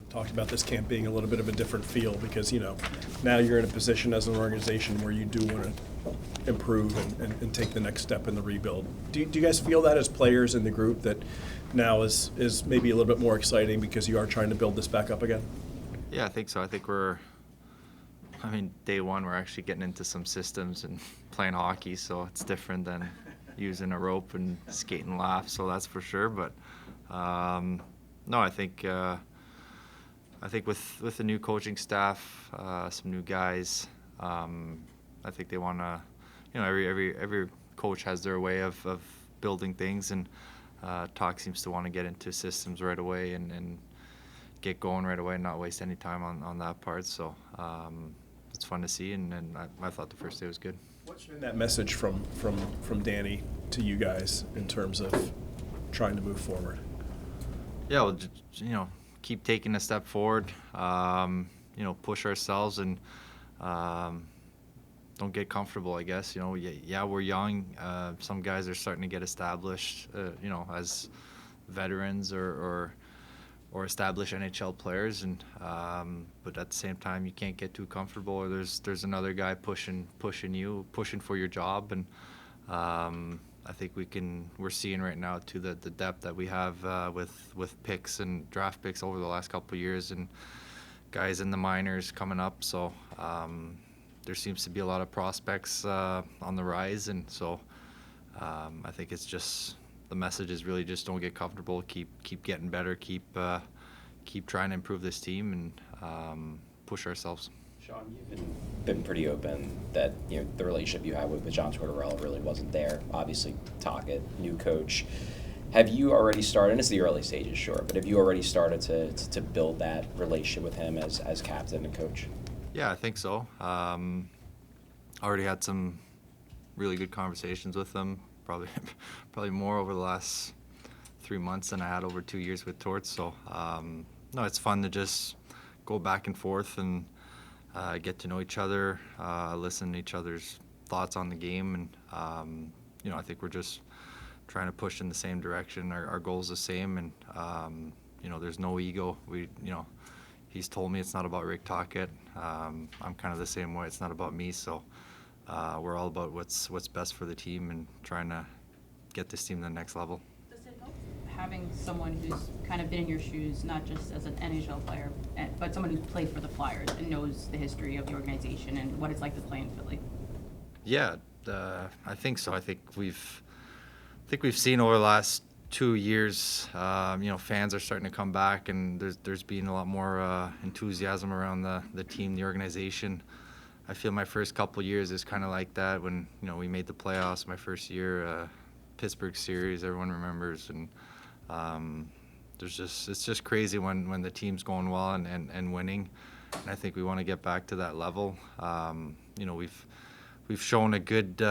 talked about this camp being a little bit of a different feel because, now you're in a position as an organization where you do want to improve and take the next step in the rebuild. Do you guys feel that as players in the group that now is maybe a little bit more exciting because you are trying to build this back up again? Yeah, I think so. I think day one we're actually getting into some systems and playing hockey, so it's different than using a rope and skating laps, so that's for sure. But no, I think with the new coaching staff, some new guys, I think they want to, every coach has their way of building things, and Talk seems to want to get into systems right away and get going right away and not waste any time on that part. So it's fun to see, and I thought the first day was good. What's been that message from Danny to you guys in terms of trying to move forward? Yeah, well, keep taking a step forward, push ourselves and don't get comfortable, I guess. Yeah, we're young. Some guys are starting to get established, as veterans or established NHL players, and but at the same time, you can't get too comfortable, or there's another guy pushing for your job, and I think we're seeing right now too the depth that we have with picks and draft picks over the last couple of years, and guys in the minors coming up. So there seems to be a lot of prospects on the rise, and so I think it's just. The message is really just don't get comfortable, keep getting better, keep trying to improve this team and push ourselves. Sean, you've been pretty open that the relationship you had with John Tortorella really wasn't there. Obviously, Tocchet, new coach. Have you already started, and it's the early stages, sure, but have you already started to build that relationship with him as captain and coach? Yeah, I think so. Already had some really good conversations with him. Probably more over the last 3 months than I had over 2 years with Torts. So no, it's fun to just go back and forth and get to know each other, listen to each other's thoughts on the game, and I think we're just trying to push in the same direction. Our goal's the same, and there's no ego. He's told me it's not about Rick Tocchet. I'm kind of the same way. It's not about me. So. We're all about what's best for the team and trying to get this team to the next level. Does it help having someone who's kind of been in your shoes, not just as an NHL player, but someone who's played for the Flyers and knows the history of the organization and what it's like to play in Philly? Yeah, I think so. I think we've seen over the last 2 years, fans are starting to come back, and there's been a lot more enthusiasm around the team, the organization. I feel my first couple years is kind of like that when we made the playoffs my first year, Pittsburgh series, everyone remembers, and it's just crazy when the team's going well and winning, and I think we want to get back to that level. We've shown a good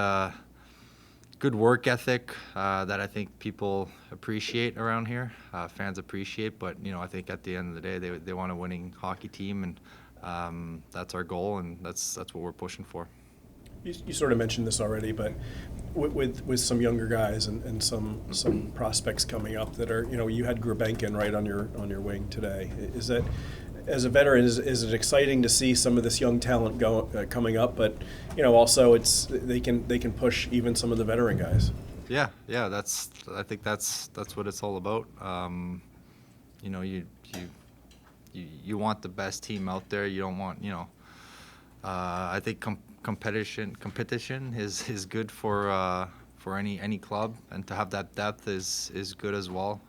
work ethic that I think people appreciate around here, fans appreciate, but I think at the end of the day they want a winning hockey team, and that's our goal, and that's what we're pushing for. You sort of mentioned this already, but with some younger guys and some prospects coming up that are, you had Grabenkin right on your wing today. Is that, as a veteran, is it exciting to see some of this young talent coming up? But also they can push even some of the veteran guys. Yeah. I think that's what it's all about. You want the best team out there. You don't want, I think competition is good for any club, and to have that depth is good as well.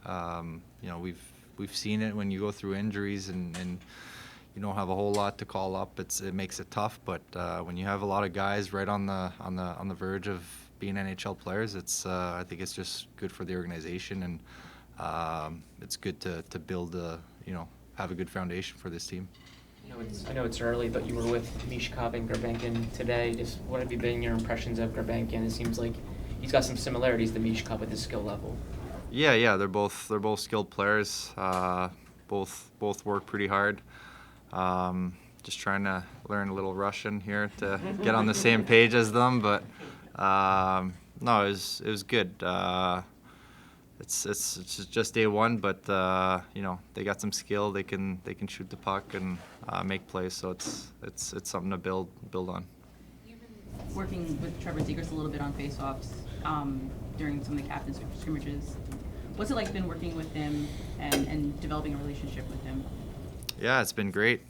We've seen it when you go through injuries and you don't have a whole lot to call up. It makes it tough, but when you have a lot of guys right on the verge of being NHL players, I think it's just good for the organization, and it's good to build have a good foundation for this team. I know it's early, but you were with Mishkov and Grabenkin today. Just what have been your impressions of Grabenkin? It seems like he's got some similarities to Mishkov with his skill level. Yeah, they're both skilled players. Both work pretty hard. Just trying to learn a little Russian here to get on the same page as them, but no, it was good. it's just day one, but you know, they got some skill. They can shoot the puck and make plays. So it's something to build on. You've been working with Trevor Zegras a little bit on faceoffs during some of the captain's scrimmages. What's it like been working with him and developing a relationship with him? Yeah, it's been great.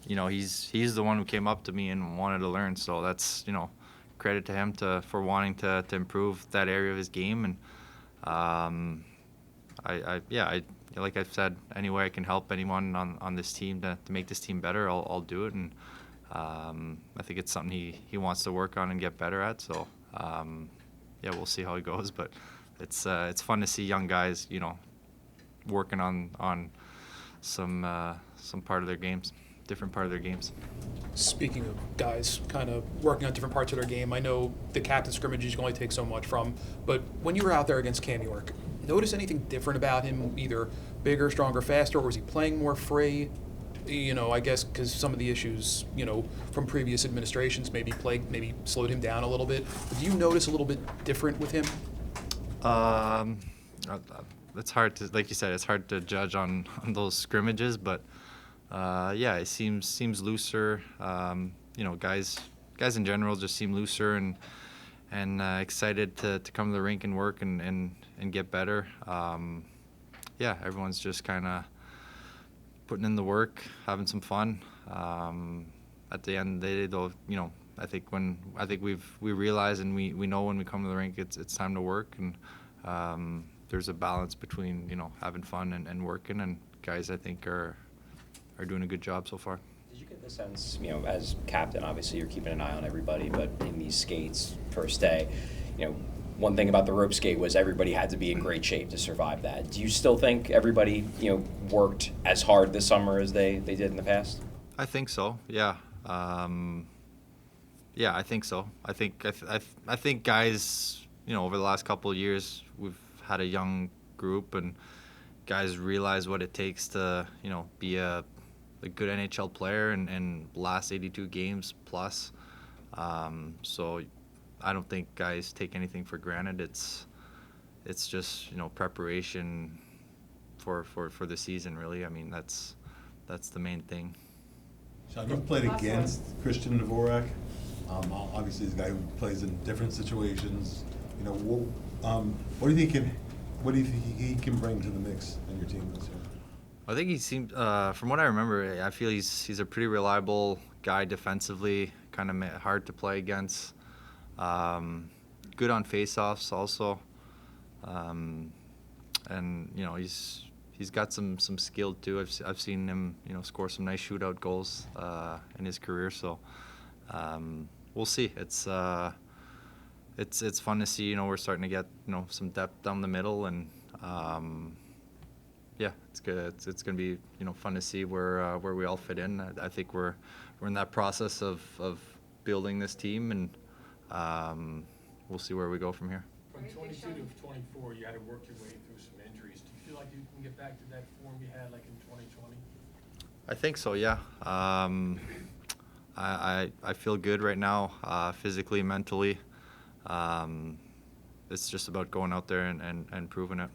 You know, he's the one who came up to me and wanted to learn. So that's, you know, credit to him for wanting to improve that area of his game. And I like I've said, any way I can help anyone on this team to make this team better, I'll do it. And I think it's something he wants to work on and get better at. So yeah, we'll see how it goes. But it's fun to see young guys, you know, working on some part of their games, different part of their games. Speaking of guys kind of working on different parts of their game, I know the captain scrimmages you can only take so much from, but when you were out there against Cam York, notice anything different about him, either bigger, stronger, faster, or was he playing more free? You know, I guess because some of the issues, you know, from previous administrations maybe slowed him down a little bit. But do you notice a little bit different with him? It's hard to, like you said, it's hard to judge on those scrimmages, but yeah, it seems looser. You know, guys in general just seem looser and excited to come to the rink and work and get better. Yeah, everyone's just kind of putting in the work, having some fun. At the end of the day, though, you know, I think we realize and we know when we come to the rink, it's time to work, and there's a balance between, you know, having fun and working, and guys I think are doing a good job so far. Did you get the sense, you know, as captain, obviously you're keeping an eye on everybody, but in these skates, first day, you know, one thing about the rope skate was everybody had to be in great shape to survive that. Do you still think everybody, you know, worked as hard this summer as they did in the past? I think so. Yeah. Yeah, I think so. I think guys, you know, over the last couple of years, we've had a young group, and guys realize what it takes to, you know, be a good NHL player and last 82 games plus. So I don't think guys take anything for granted. It's just, you know, preparation for the season, really. I mean, that's the main thing. Sean, you've played against Christian Dvorak. Obviously, he's a guy who plays in different situations. You know, what do you think he can bring to the mix on your team this year? I think he seems, from what I remember, I feel he's a pretty reliable guy defensively, kind of hard to play against. Good on faceoffs also, and you know, he's got some skill too. I've seen him, you know, score some nice shootout goals in his career. So we'll see. It's fun to see. You know, we're starting to get, you know, some depth down the middle, and yeah, it's good. It's going to be, you know, fun to see where we all fit in. I think we're in that process of building this team, and we'll see where we go from here. From 22 to 24, you had to work your way through some injuries. Do you feel like you can get back to that form you had like in 2020? I think so, yeah. I feel good right now, physically, mentally. It's just about going out there and proving it.